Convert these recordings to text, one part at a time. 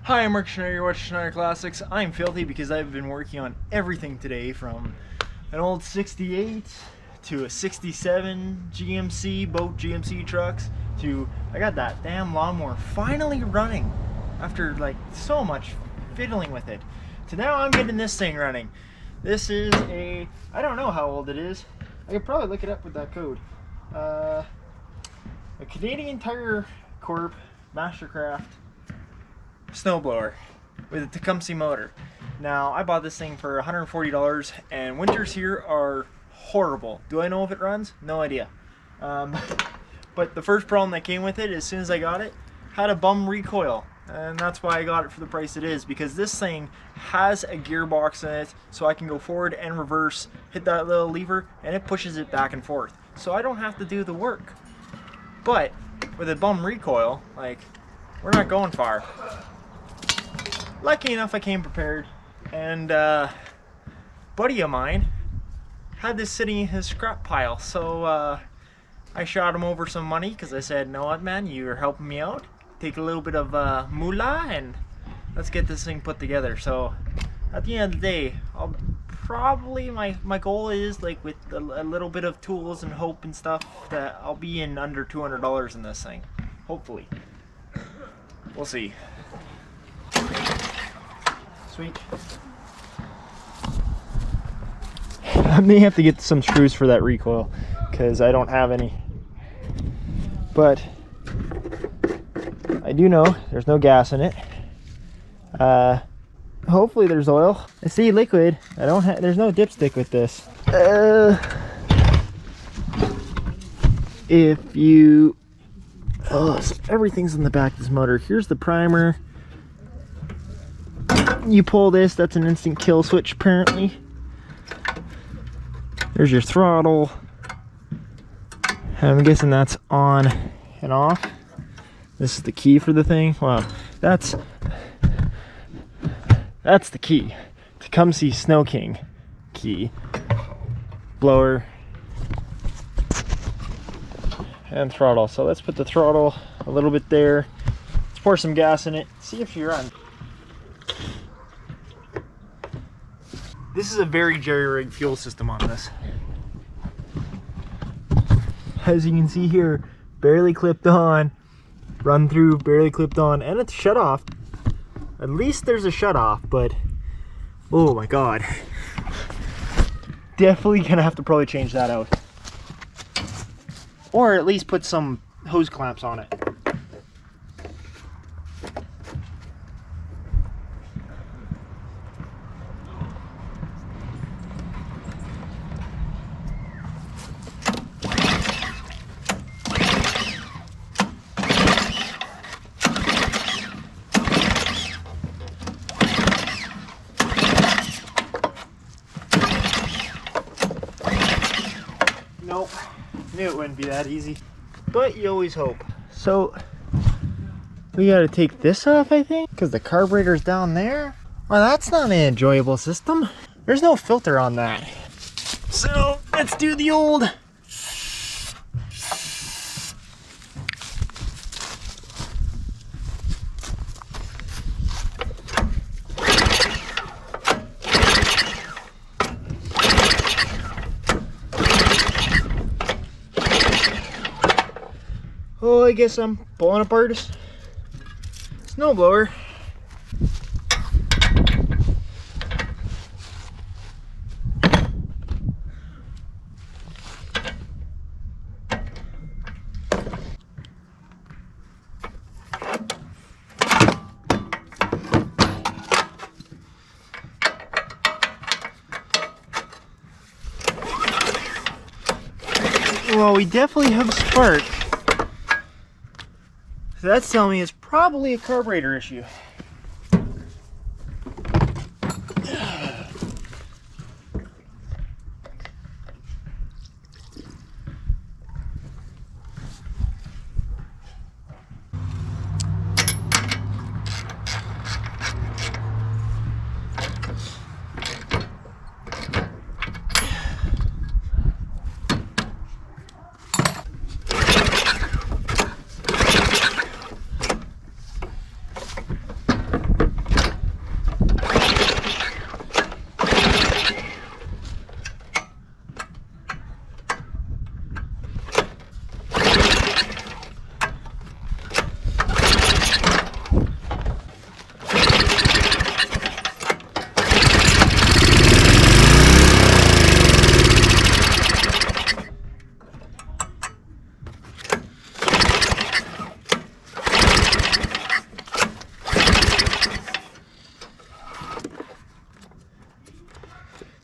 Hi, I'm Mark Schneider, you're watching Schneider Classics. I'm filthy because I've been working on everything today, from an old 68 to a 67 GMC, both GMC trucks, to I got that damn lawnmower finally running after like so much fiddling with it, to now I'm getting this thing running. This is a, I don't know how old it is. I could probably look it up with that code. A Canadian Tire Corp Mastercraft snowblower with a Tecumseh motor. Now, I bought this thing for $140, and winters here are horrible. Do I know if it runs? No idea. But the first problem that came with it, as soon as I got it, had a bum recoil. And that's why I got it for the price it is, because this thing has a gearbox in it, so I can go forward and reverse, hit that little lever, and it pushes it back and forth. So I don't have to do the work. But with a bum recoil, like, we're not going far. Lucky enough I came prepared, and buddy of mine had this sitting in his scrap pile, so I shot him over some money because I said, "Know what, man, you're helping me out. Take a little bit of moolah and let's get this thing put together." So at the end of the day, I'll probably, my goal is, like, with a little bit of tools and hope and stuff, that I'll be in under $200 in this thing, hopefully. We'll see. Sweet. I may have to get some screws for that recoil because I don't have any. But I do know there's no gas in it. Hopefully there's oil. I see liquid. I don't have. There's no dipstick with this. If you, so everything's in the back of this motor. Here's the primer. You pull this, that's an instant kill switch apparently. There's your throttle. I'm guessing that's on and off. This is the key for the thing. Wow, that's the key. Tecumseh Snow King key. Blower and throttle. So let's put the throttle a little bit there. Let's pour some gas in it. See if you run. This is a very jerry-rigged fuel system on this. As you can see here, barely clipped on, run through, barely clipped on, and it's shut off. At least there's a shut off, but oh my god. Definitely gonna have to probably change that out. Or at least put some hose clamps on it. Nope, knew it wouldn't be that easy, but you always hope. So we gotta take this off, I think, because the carburetor's down there. Well, that's not an enjoyable system. There's no filter on that. So let's do the old oh, I guess I'm pulling apart a snowblower. Well, we definitely have a spark. So that's telling me it's probably a carburetor issue.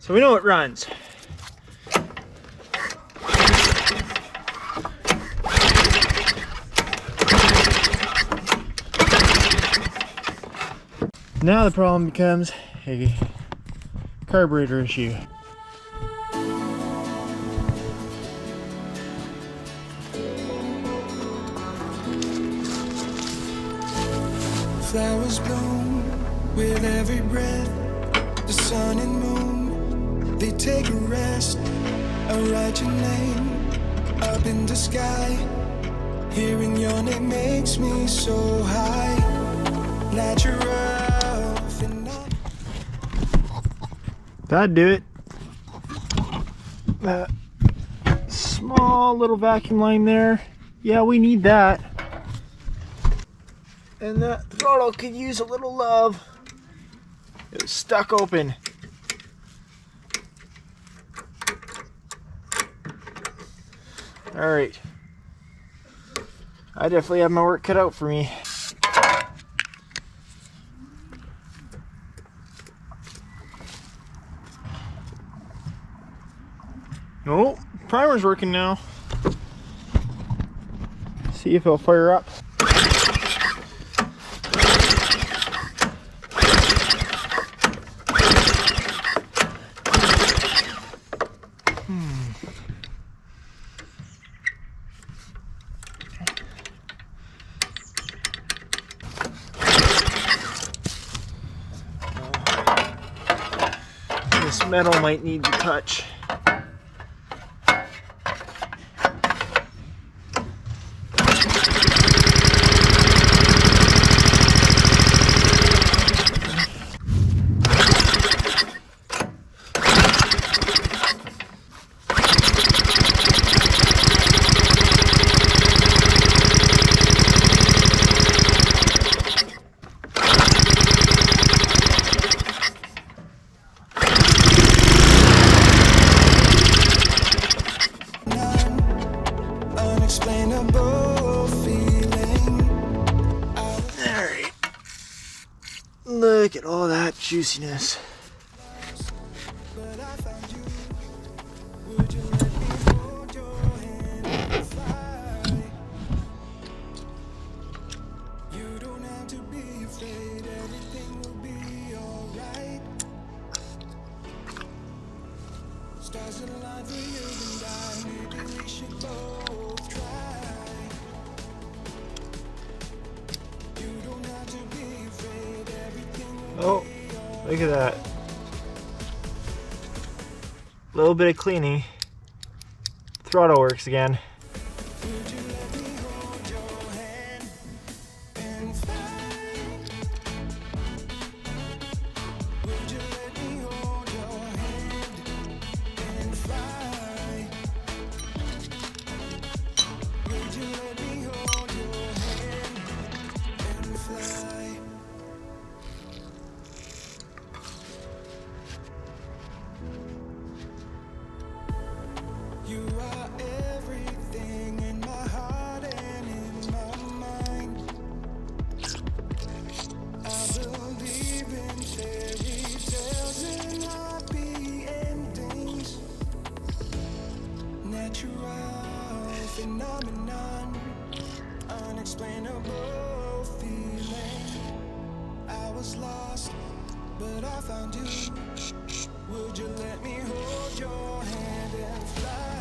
So we know it runs. Now the problem becomes a carburetor issue. Flowers bloom with every breath. The sun and moon, they take a rest. I write your name up in the sky. Hearing your name makes me so high. Natural phenomenon. That'd do it. That small little vacuum line there. Yeah, we need that. And that throttle could use a little love. It was stuck open. All right. I definitely have my work cut out for me. Oh, primer's working now. See if it'll fire up. This metal might need to touch. Look at all that juiciness. Oh, look at that. A little bit of cleaning. Throttle works again. You are everything in my heart and in my mind. I believe in fairy tales and happy endings. Natural phenomenon, unexplainable feeling. I was lost, but I found you. Would you let me hold your hand and fly?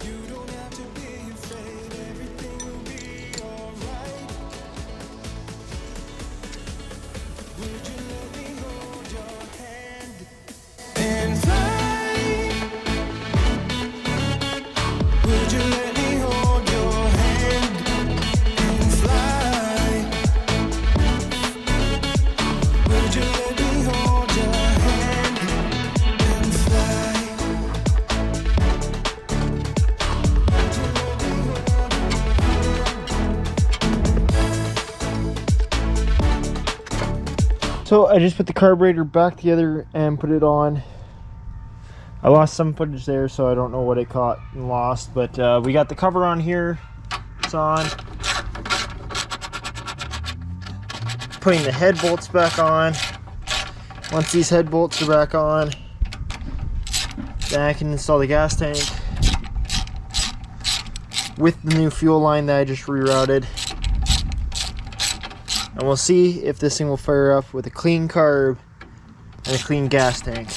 You don't have to be afraid, everything will be alright. Would you let me hold your hand and fly? Would you let me hold your hand and fly? Would you let me hold your hand and fly? So I just put the carburetor back together and put it on. I lost some footage there, so I don't know what it caught and lost, but we got the cover on here. It's on. Putting the head bolts back on. Once these head bolts are back on, then I can install the gas tank with the new fuel line that I just rerouted. And we'll see if this thing will fire up with a clean carb and a clean gas tank.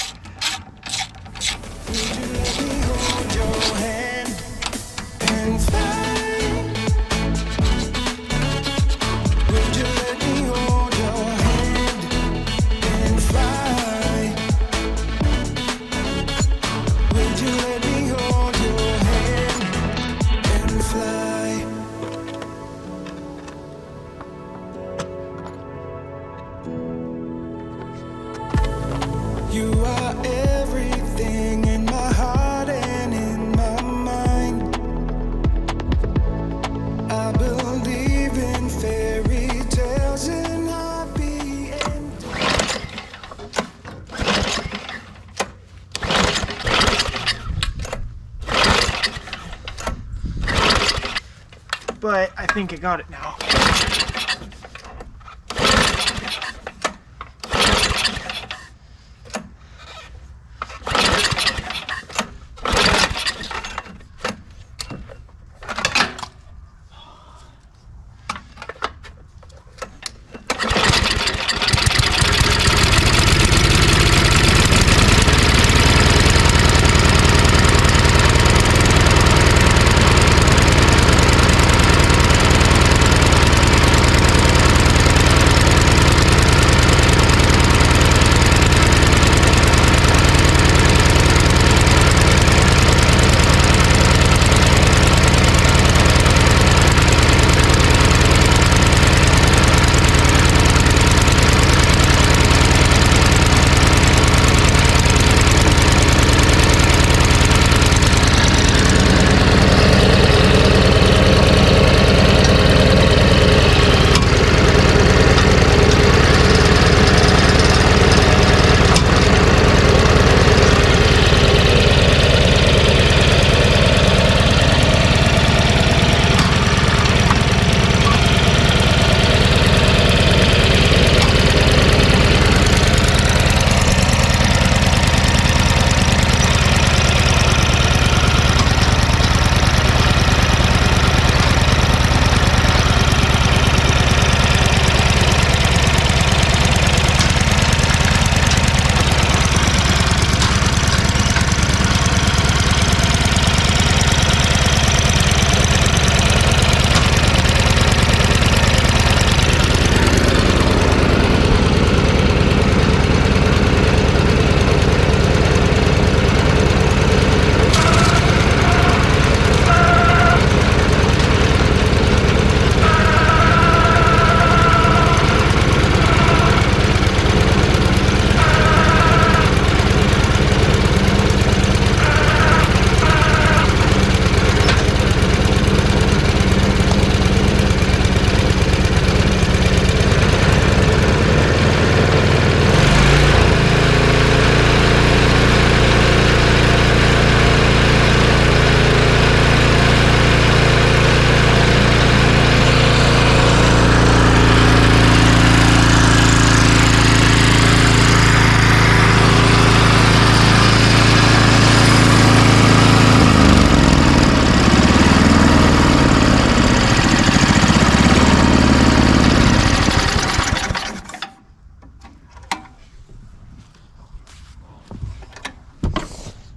You are everything in my heart and in my mind. I believe in fairy tales and happy endings. But I think I got it now.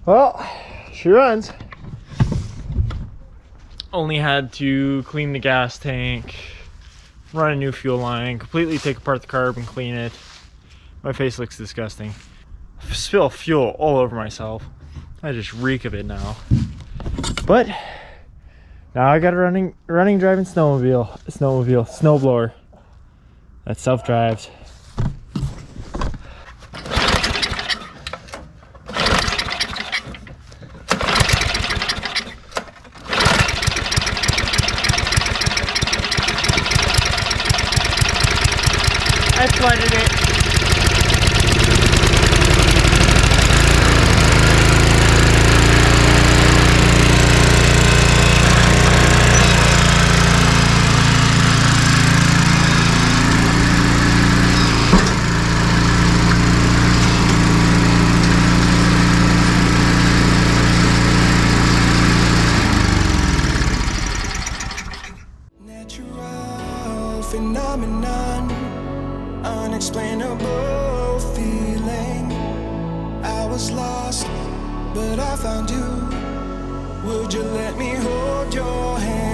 Well, she runs. Only had to clean the gas tank, run a new fuel line, completely take apart the carb and clean it. My face looks disgusting. Spill fuel all over myself. I just reek of it now. But now I got a running driving snowblower that self-drives. I flooded it. phenomenon, unexplainable feeling. I was lost, but I found you. Would you let me hold your hand?